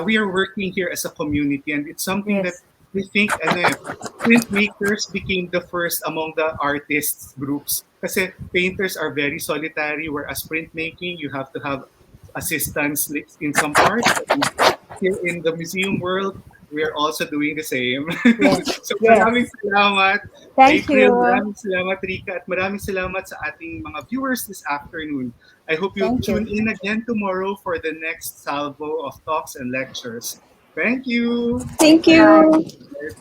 we are working here as a community, and it's something that Yes. we think printmakers became the first among the artists groups. Kasi painters are very solitary, whereas printmaking, you have to have assistants in some parts. And here in the museum world, we are also doing the same. Yes. So maraming Yes. salamat, Thank April, you. maraming salamat, Rika, at maraming salamat sa ating mga viewers this afternoon. I hope you'll Thank tune you. in again tomorrow for the next salvo of talks and lectures. Thank you. Thank Bye. you.